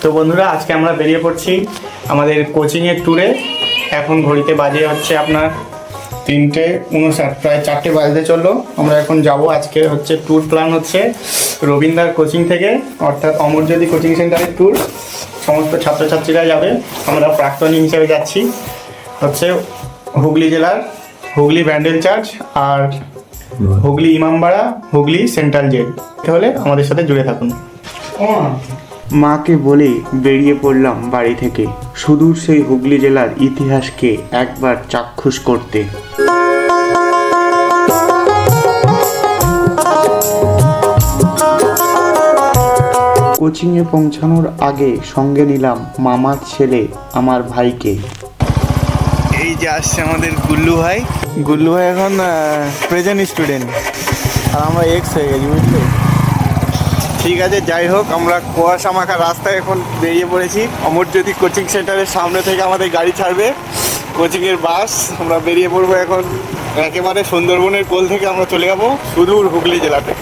তো বন্ধুরা, আজকে আমরা বেরিয়ে পড়ছি আমাদের কোচিংয়ের ট্যুরে। এখন ঘড়িতে বাজে হচ্ছে আপনার 3:59, প্রায় 4টে বাজতে চললো। আমরা এখন যাব। আজকে হচ্ছে ট্যুর প্ল্যান হচ্ছে রবীন্দার কোচিং থেকে, অর্থাৎ অমরজ্যোতি কোচিং সেন্টারের ট্যুর। সমস্ত ছাত্রছাত্রীরা যাবে, আমরা প্রাক্তনী হিসেবে যাচ্ছি। হচ্ছে হুগলি জেলার হুগলি ব্যান্ডেল চার্চ আর হুগলি ইমামবাড়া, হুগলি সেন্ট্রাল জেল। তাহলে আমাদের সাথে জুড়ে থাকুন। মাকে বলে বেরিয়ে পড়লাম বাড়ি থেকে সুদূর সেই হুগলি জেলার ইতিহাসকে একবার চাক্ষুষ করতে। কোচিংয়ে পৌঁছানোর আগে সঙ্গে নিলাম মামার ছেলে আমার ভাইকে। এই যে আসছে আমাদের গুল্লু ভাই। গুল্লু ভাই এখন প্রেজেন্ট স্টুডেন্ট, আর আমরা এক্স হয়ে গেছি, বুঝলি। ঠিক আছে, যাই হোক, আমরা কুয়াশা মাখা রাস্তায় এখন বেরিয়ে পড়েছি। অমরজ্যোতি কোচিং সেন্টারের সামনে থেকে আমাদের গাড়ি ছাড়বে, কোচিংয়ের বাস। আমরা বেরিয়ে পড়বো এখন একেবারে সুন্দরবনের কোল থেকে আমরা চলে যাবো সুদূর হুগলি জেলাতে।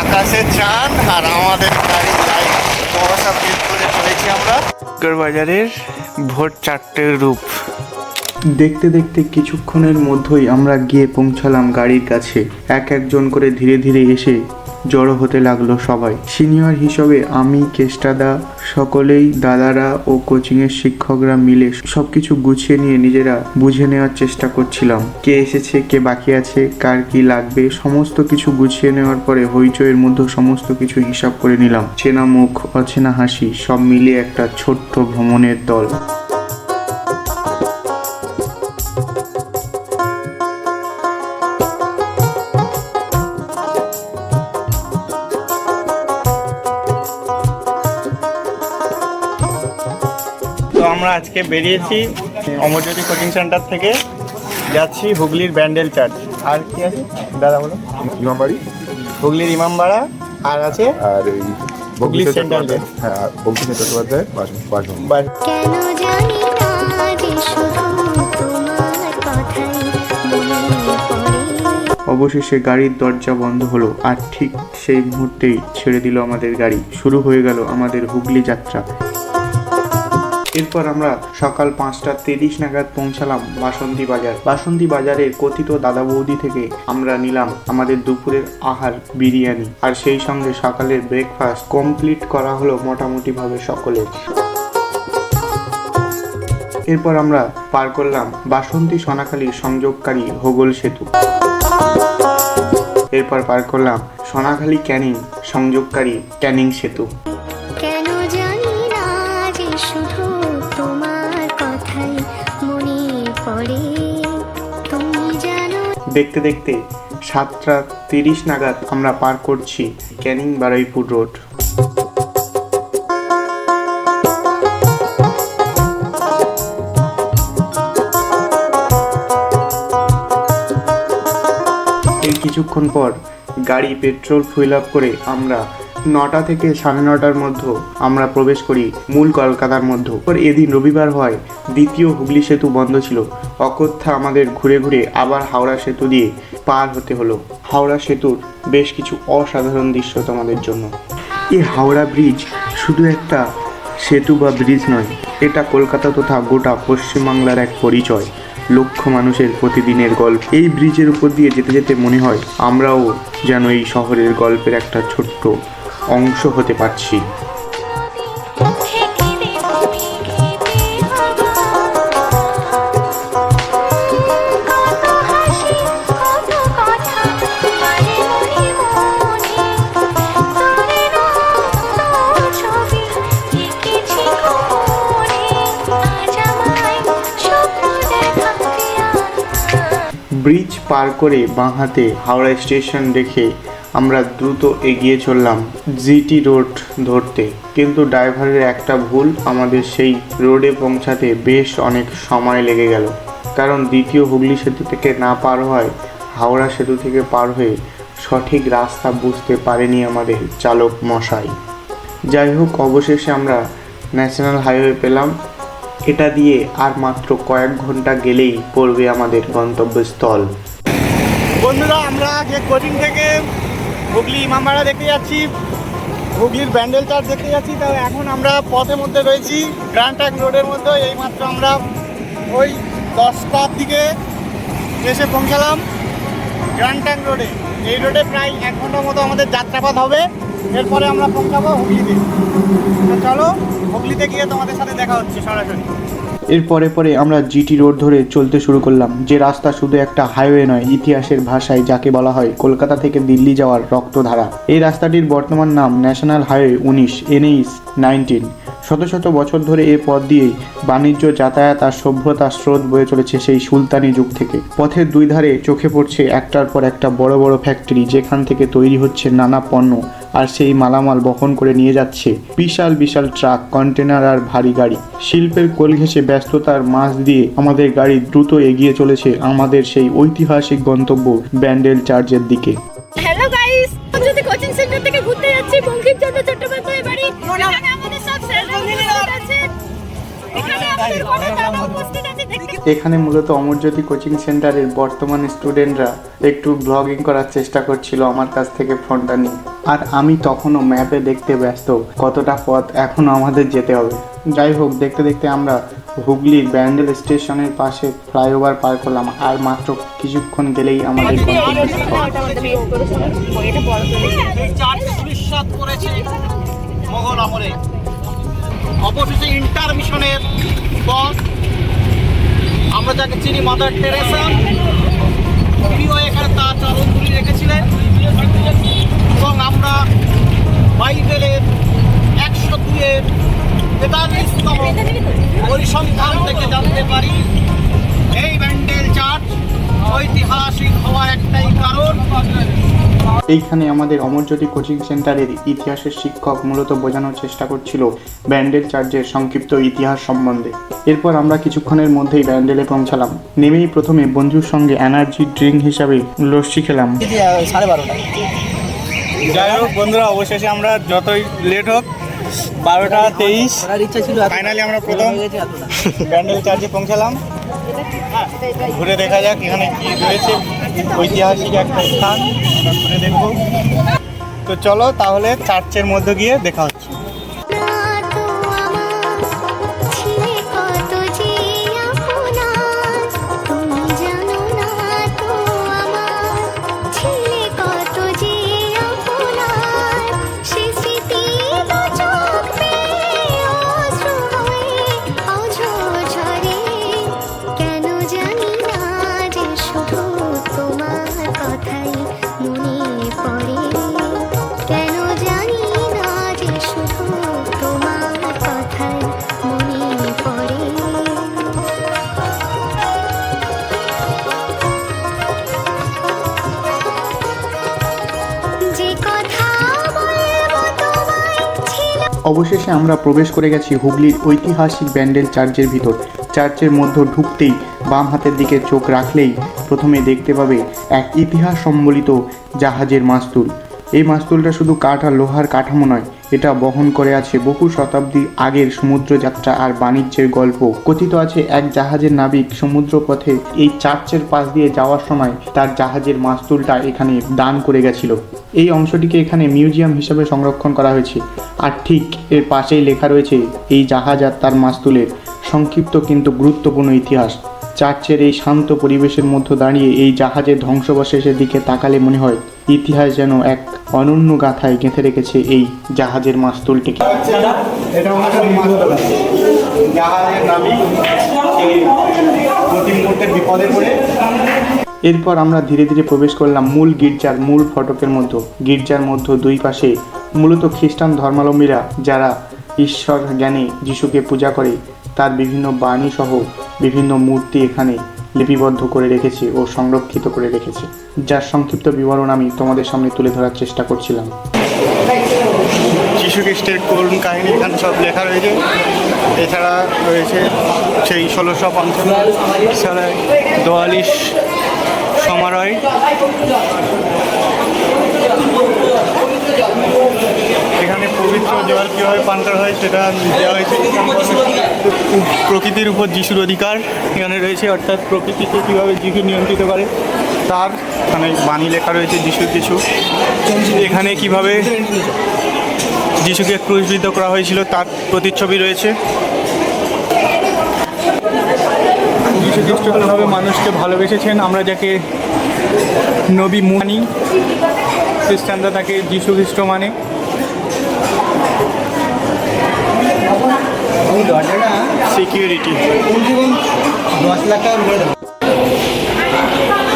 আকাশের চাঁদ আর আমাদের গাড়ির লাইট, কুয়াশা ফিল করে চলেছি আমরা। বাজারের ভোর 4টের রূপ। দেখতে দেখতে কিছুক্ষণের মধ্যেই আমরা গিয়ে পৌঁছালাম গাড়ির কাছে। এক একজন করে ধীরে ধীরে এসে জড়ো হতে লাগলো সবাই। সিনিয়র হিসেবে আমি, কেষ্টাদা, সকলেই দাদারা ও কোচিংয়ের শিক্ষকরা মিলে সবকিছু গুছিয়ে নিয়ে নিজেরা বুঝে নেওয়ার চেষ্টা করছিলাম। কে এসেছে, কে বাকি আছে, কার কি লাগবে, সমস্ত কিছু গুছিয়ে নেওয়ার পরে হইচইয়ের মধ্যে সমস্ত কিছু হিসাব করে নিলাম। চেনা মুখ, অচেনা হাসি, সব মিলিয়ে একটা ছোট্ট ভ্রমণের দল। তো আমরা আজকে বেরিয়েছি অমরজ্যোতি কোচিং সেন্টার থেকে, যাচ্ছি হুগলির ব্যান্ডেল চার্চ। আর কি আছে দাদা বলো? ইমামবাড়ি, হুগলির ইমামবাড়া, আর আছে আর এই হুগলি সেন্ট্রাল জেল। হ্যাঁ, বঙ্কিমচন্দ্র চট্টোপাধ্যায় বাসভবন। বাস। অবশেষে গাড়ির দরজা বন্ধ হলো, আর ঠিক সেই মুহূর্তেই ছেড়ে দিল আমাদের গাড়ি। শুরু হয়ে গেল আমাদের হুগলি যাত্রা। এরপর আমরা সকাল 5:30 নাগাদ পৌঁছালাম বাসন্তী বাজার। বাসন্তী বাজারের কথিত দাদা বৌদি থেকে আমরা নিলাম আমাদের দুপুরের আহার, বিরিয়ানি, আর সেই সঙ্গে সকালের ব্রেকফাস্ট কমপ্লিট করা হলো মোটামুটি ভাবে সকলের। এরপর আমরা পার করলাম বাসন্তী সোনাখালী সংযোগকারী হোগল সেতু। এরপর পার করলাম সোনাখালী ক্যানিং সংযোগকারী ক্যানিং সেতু। দেখতে দেখতে 7:30 নাগাদ আমরা পার করছি ক্যানিং বারুইপুর রোড। এই কিছুক্ষণ পর গাড়ি পেট্রোল ফুল আপ করে আমরা 9টা থেকে 9:30টার মধ্যে আমরা প্রবেশ করি মূল কলকাতার মধ্যে। এদিন রবিবার হয়, দ্বিতীয় হুগলি সেতু বন্ধ ছিল। অকথ্যা আমাদের ঘুরে ঘুরে আবার হাওড়া সেতু দিয়ে পার হতে হলো। হাওড়া সেতুর বেশ কিছু অসাধারণ দৃশ্য তোমাদের জন্য। এই হাওড়া ব্রিজ শুধু একটা সেতু বা ব্রিজ নয়, এটা কলকাতা তথা গোটা পশ্চিমবাংলার এক পরিচয়, লক্ষ মানুষের প্রতিদিনের গল্প। এই ব্রিজের উপর দিয়ে যেতে যেতে মনে হয় আমরাও যেন এই শহরের গল্পের একটা ছোট্ট অংশ হতে পারছি। ব্রিজ পার করে বাঁ হাতে হাওড়া স্টেশন দেখে আমরা দ্রুত এগিয়ে চললাম জিটি রোড ধরতে। কিন্তু ড্রাইভারের একটা ভুল, আমাদের সেই রোডে পৌঁছাতে বেশ অনেক সময় লেগে গেল। কারণ দ্বিতীয় হুগলি সেতু থেকে না পার হয়, হাওড়া সেতু থেকে পার হয়ে সঠিক রাস্তা বুঝতে পারেনি আমাদের চালক মশাই। যাই হোক, অবশেষে আমরা ন্যাশনাল হাইওয়ে পেলাম। এটা দিয়ে আর মাত্র কয়েক ঘন্টা গেলেই পড়বে আমাদের গন্তব্যস্থল। বন্ধুরা, আমরা যে কোচিং থেকে হুগলি ইমামবাড়া দেখতে যাচ্ছি, হুগলির ব্যান্ডেল চার্চ দেখতে যাচ্ছি, তা এখন আমরা পথের মধ্যে রয়েছি গ্র্যান্ড ট্রাঙ্ক রোডের মধ্যে। এইমাত্র আমরা ওই 10টার দিকে এসে পৌঁছালাম গ্র্যান্ড ট্রাঙ্ক রোডে। এই রোডে প্রায় 1 ঘন্টার মতো আমাদের যাত্রাপথ হবে, এরপরে আমরা পৌঁছাবো হুগলিতে। তো চলো, হুগলিতে গিয়ে তোমাদের সাথে দেখা হচ্ছে সরাসরি। এর পরে আমরা জিটি রোড ধরে চলতে শুরু করলাম, যে রাস্তা শুধু একটা হাইওয়ে নয়, ইতিহাসের ভাষায় যাকে বলা হয় কলকাতা থেকে দিল্লি যাওয়ার রক্তধারা। এই রাস্তাটির বর্তমান নাম ন্যাশনাল হাইওয়ে 19 NH 19। শত শত বছর ধরে এ পথ দিয়েই বাণিজ্য, যাতায়াত আর সভ্যতার স্রোত বয়ে চলেছে সেই সুলতানি যুগ থেকে। পথের দুই ধারে চোখে পড়ছে একটার পর একটা বড় বড় ফ্যাক্টরি, যেখান থেকে তৈরি হচ্ছে নানা পণ্য, আর সেই মালামাল বহন করে নিয়ে যাচ্ছে বিশাল বিশাল ট্রাক, কন্টেনার আর ভারী গাড়ি। শিল্পের কোল ঘেঁষে ব্যস্ততার মাঝ দিয়ে আমাদের গাড়ি দ্রুত এগিয়ে চলেছে আমাদের সেই ঐতিহাসিক গন্তব্য ব্যান্ডেল চার্চের দিকে। হ্যালো গাইস, যদি কোচিং সেন্টার থেকে ঘুরতে যাচ্ছি বঙ্কিমচন্দ্র চট্টোপাধ্যায় বাড়ি। এখানে আমাদের সব স্যাররা আছে, এখানে আমাদের বড় দাদা উপস্থিত আছে। এখানে মূলত অমরজ্যোতি কোচিং সেন্টারের বর্তমান স্টুডেন্টরা একটু ব্লগিং করার চেষ্টা করছিল আমার কাছ থেকে ফোনটা নিয়ে, আর আমি তখনও ম্যাপে দেখতে ব্যস্ত কতটা পথ এখনও আমাদের যেতে হবে। যাই হোক, দেখতে দেখতে আমরা হুগলির ব্যান্ডেল স্টেশনের পাশে ফ্লাইওভার পার করলাম, আর মাত্র কিছুক্ষণ গেলেই আমাদের মোগল আমলে অবশেষে ইন্টারমিশনের পথ, আমরা যাকে চিনি মাদার টেরেসা, তিনিও এখানে তার চরণধুলি রেখেছিলেন। এবং আমরা বাইবেলের 102-এর 43তম পরিসংখ্যান থেকে জানতে পারি এই ব্যান্ডেল চার্চ ঐতিহাসিক হওয়ার একটাই কারণ। এইখানে আমাদের অমরজ্যোতি কোচিং সেন্টারের ইতিহাসের শিক্ষক মূলত বোঝানোর চেষ্টা করছিল ব্যান্ডেল চার্চের সংক্ষিপ্ত ইতিহাস সম্বন্ধে। এরপর আমরা কিছুক্ষণের মধ্যেই ব্যান্ডেলে পৌঁছালাম। নেমেই প্রথমে বন্ধুর সঙ্গে এনার্জি ড্রিঙ্ক হিসাবে লস্যি খেলাম। 12:30। যাই হোক বন্ধুরা, অবশেষে আমরা যতই লেট হোক 12:23 ফাইনালি আমরা প্রথম ব্যান্ডেল চার্চে পৌঁছালাম। ঘুরে দেখা যাক এখানে কি রয়েছে, ঐতিহাসিক একটা স্থান, আমরা ঘুরে দেখবো। তো চলো তাহলে চার্চের মধ্যে গিয়ে দেখা হচ্ছে। অবশেষে আমরা প্রবেশ করে গেছি হুগলির ঐতিহাসিক ব্যান্ডেল চার্চের ভিতর। চার্চের মধ্যে ঢুকতেই বাম হাতের দিকে চোখ রাখলেই প্রথমে দেখতে পাবে এক ইতিহাস সম্বলিত জাহাজের মাস্তুল। এই মাস্তুলটা শুধু কাঠ আর লোহার কাঠামো নয়, এটা বহন করে আছে বহু শতাব্দী আগের সমুদ্রযাত্রা আর বাণিজ্যের গল্প। কথিত আছে এক জাহাজের নাবিক সমুদ্রপথে এই চার্চের পাশ দিয়ে যাওয়ার সময় তার জাহাজের মাস্তুলটা এখানে দান করে গেছিল। এই অংশটিকে এখানে মিউজিয়াম হিসেবে সংরক্ষণ করা হয়েছে, আর ঠিক এর পাশেই লেখা রয়েছে এই জাহাজ আর তার মাস্তুলের সংক্ষিপ্ত কিন্তু গুরুত্বপূর্ণ ইতিহাস। চার্চের এই শান্ত পরিবেশের মধ্যে দাঁড়িয়ে এই জাহাজের ধ্বংসাবশেষের দিকে তাকালে মনে হয় ইতিহাস যেন এক অনন্য গাথায় গেঁথে রেখেছে এই জাহাজের মাস্তুলটিকে। এটা আমাদের মাস্তুল, জাহাজের নাবিক প্রতি মুহূর্তে বিপদে পড়ে। এরপর আমরা ধীরে ধীরে প্রবেশ করলাম মূল গির্জার মূল ফটকের মধ্যে। গির্জার মধ্যে দুই পাশে মূলত খ্রিস্টান ধর্মাবলম্বীরা যারা ঈশ্বর জ্ঞানে যিশুকে পূজা করে তার বিভিন্ন বাণী সহ বিভিন্ন মূর্তি এখানে লিপিবদ্ধ করে রেখেছে ও সংরক্ষিত করে রেখেছে, যার সংক্ষিপ্ত বিবরণ আমি তোমাদের সামনে তুলে ধরার চেষ্টা করছিলাম। যীশু খ্রিস্টের করুণ কাহিনী এখানে সব লেখা রয়েছে। এছাড়া রয়েছে সেই 1655 সালে 42 সমারোহ। এখানে পবিত্র জল কীভাবে পান করা হয় সেটা দেওয়া হয়েছে। প্রকৃতির উপর যিশুর অধিকার এখানে রয়েছে, অর্থাৎ প্রকৃতিকে কীভাবে যিশু নিয়ন্ত্রিত করে তার এখানে বাণী লেখা রয়েছে যিশুর কিছু। এখানে কিভাবে যিশুকে ক্রুশবিদ্ধ করা হয়েছিল তার প্রতিচ্ছবি রয়েছে। যিশু খ্রিস্ট কিভাবে মানুষকে ভালোবেসেছেন, আমরা যাকে নবী মানি, খ্রিস্টানরা তাকে যিশু খ্রিস্ট মানে। সিকিউরিটি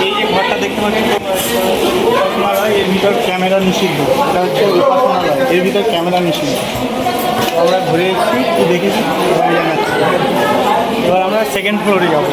এই যে ঘরটা দেখতে পাচ্ছেন উপাসনালয়, এর ভিতর ক্যামেরা নিষিদ্ধ। এটা হচ্ছে উপাসনালয়, এর ভিতর ক্যামেরা নিষিদ্ধ। আমরা ঘুরে এসেছি, দেখেছি, এবার আমরা সেকেন্ড ফ্লোরে যাবো।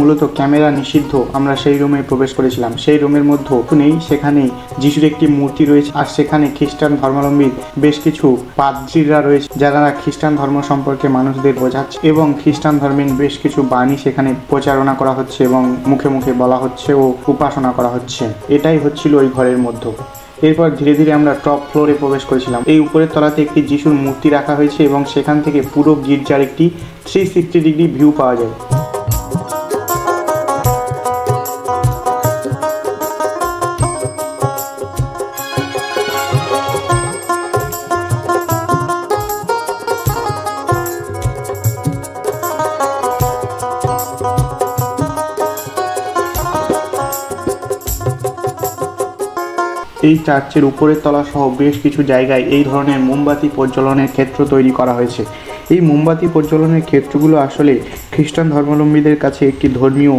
মূলত ক্যামেরা নিষিদ্ধ, আমরা সেই রুমে প্রবেশ করেছিলাম। সেই রুমের মধ্যে নেই, সেখানে যিশুর একটি মূর্তি রয়েছে, আর সেখানে খ্রিস্টান ধর্মাবলম্বী বেশ কিছু পাদ্রীরা রয়েছে যারা খ্রিস্টান ধর্ম সম্পর্কে মানুষদের বোঝাচ্ছে, এবং খ্রিস্টান ধর্মের বেশ কিছু বাণী সেখানে প্রচারণা করা হচ্ছে এবং মুখে মুখে বলা হচ্ছে ও উপাসনা করা হচ্ছে। এটাই হচ্ছিল ওই ঘরের মধ্যে। এরপর ধীরে ধীরে আমরা টপ ফ্লোরে প্রবেশ করেছিলাম। এই উপরের তলাতে একটি যিশুর মূর্তি রাখা হয়েছে এবং সেখান থেকে পুরো গির্জার একটি 360 ডিগ্রি ভিউ পাওয়া যায়। এই চার্চের উপরের তলা সহ বেশ কিছু জায়গায় এই ধরনের মোমবাতি প্রজ্বলনের ক্ষেত্র তৈরি করা হয়েছে। এই মোমবাতি প্রজ্বলনের ক্ষেত্রগুলো আসলে খ্রিস্টান ধর্মাবলম্বীদের কাছে একটি ধর্মীয়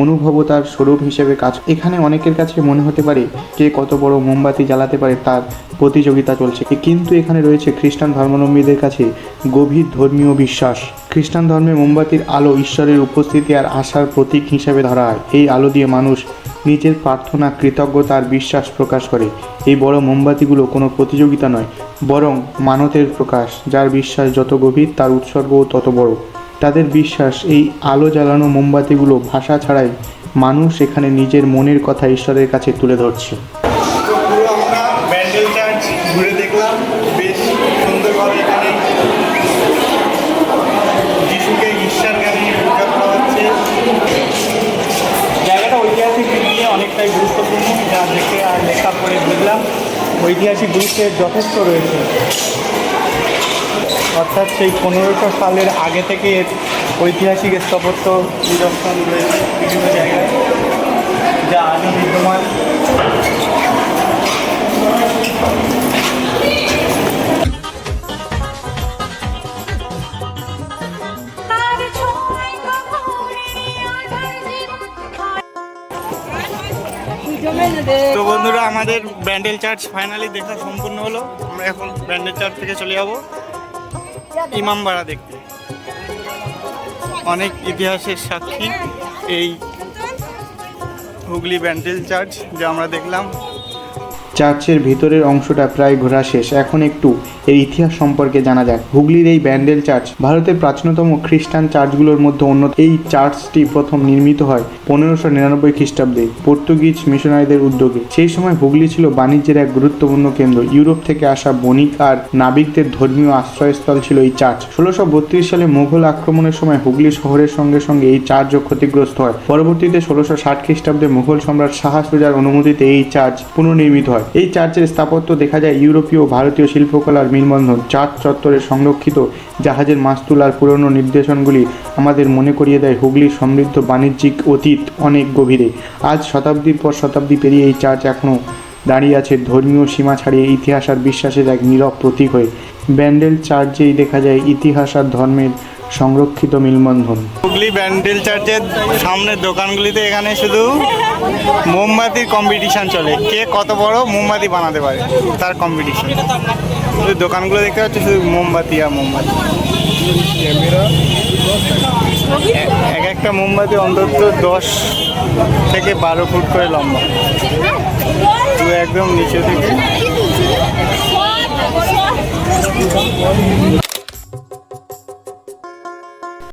অনুভবতার স্বরূপ হিসেবে কাজ। এখানে অনেকের কাছে মনে হতে পারে কে কত বড় মোমবাতি জ্বালাতে পারে তার প্রতিযোগিতা চলছে, কিন্তু এখানে রয়েছে খ্রিস্টান ধর্মাবলম্বীদের কাছে গভীর ধর্মীয় বিশ্বাস। খ্রিস্টান ধর্মে মোমবাতির আলো ঈশ্বরের উপস্থিতি আর আশার প্রতীক হিসেবে ধরা হয়। এই আলো দিয়ে মানুষ নিজের প্রার্থনা, কৃতজ্ঞতা আর বিশ্বাস প্রকাশ করে। এই বড় মোমবাতিগুলো কোনো প্রতিযোগিতা নয়, বরং মানতের প্রকাশ। যার বিশ্বাস যত গভীর তার উৎসর্গও তত বড়। তাদের বিশ্বাস এই আলো জ্বালানো মোমবাতিগুলো ভাষা ছাড়াই মানুষ এখানে নিজের মনের কথা ঈশ্বরের কাছে তুলে ধরছে। পুরো আমরা ব্যান্ডেল চার্চ ঘুরে দেখলাম, বেশ সুন্দরভাবে এখানে যিশুকে ঈশ্বর জ্ঞানে পূজা করা হচ্ছে। জায়গাটা ঐতিহাসিক দিক দিয়ে অনেকটাই গুরুত্বপূর্ণ, যা দেখে আর লেখা পড়ে বুঝলাম ঐতিহাসিক গুরুত্বের যথেষ্ট রয়েছে। অর্থাৎ সেই 1500 সালের আগে থেকে ঐতিহাসিক স্থাপত্য নিদর্শন রয়েছে বিভিন্ন জায়গায়, যা আজও বিদ্যমান। তো বন্ধুরা, আমাদের ব্যান্ডেল চার্চ ফাইনালি দেখা সম্পূর্ণ হলো। আমরা এখন ব্যান্ডেল চার্চ থেকে চলে যাব ইমামবাড়া দেখতে। অনেক ইতিহাসের সাক্ষী এই হুগলি ব্যান্ডেল চার্চ, যা আমরা দেখলাম। চার্চের ভিতরের অংশটা প্রায় ঘোরা শেষ, এখন একটু এর ইতিহাস সম্পর্কে জানা যাক। হুগলির এই ব্যান্ডেল চার্চ ভারতের প্রাচীনতম খ্রিস্টান চার্চগুলোর মধ্যে অন্যতম। এই চার্চটি প্রথম নির্মিত হয় 1599 খ্রিস্টাব্দে পর্তুগিজ মিশনারিদের উদ্যোগে। সেই সময় হুগলি ছিল বাণিজ্যের এক গুরুত্বপূর্ণ কেন্দ্র। ইউরোপ থেকে আসা বণিক আর নাবিকদের ধর্মীয় আশ্রয়স্থল ছিল এই চার্চ। 1632 সালে মোগল আক্রমণের সময় হুগলি শহরের সঙ্গে সঙ্গে এই চার্চও ক্ষতিগ্রস্ত হয়। পরবর্তীতে 1660 খ্রিস্টাব্দে মুঘল সম্রাট শাহ সুজার অনুমতিতে এই চার্চ পুনর্নির্মিত হয়। এই চার্চের স্থাপত্য দেখা যায় ইউরোপীয় ও ভারতীয় শিল্পকলার মিলবন্ধন। চার্চ চত্বরে সংরক্ষিত জাহাজের মাস্তুল আর পুরনো নির্দেশনগুলি আমাদের মনে করিয়ে দেয় হুগলির সমৃদ্ধ বাণিজ্যিক অতীত অনেক গভীরে। আজ শতাব্দীর পর শতাব্দী পেরিয়ে এই চার্চ এখনও দাঁড়িয়ে আছে ধর্মীয় সীমা ছাড়িয়ে ইতিহাস আর বিশ্বাসের এক নীরব প্রতীক হয়ে। ব্যান্ডেল চার্চেই দেখা যায় ইতিহাস আর ধর্মের সংরক্ষিত মিলবন্ধন। হুগলি ব্যান্ডেল চার্চের সামনের দোকানগুলিতে এখানে শুধু মোমবাতির কম্পিটিশান চলে, কে কত বড় মোমবাতি বানাতে পারে তার কম্পিটিশান। ওই দোকানগুলো দেখতে পাচ্ছি শুধু মোমবাতি আর মোমবাতি। এক একটা মোমবাতি অন্তত 10 থেকে 12 ফুট করে লম্বা, তো একদম নিচে থেকে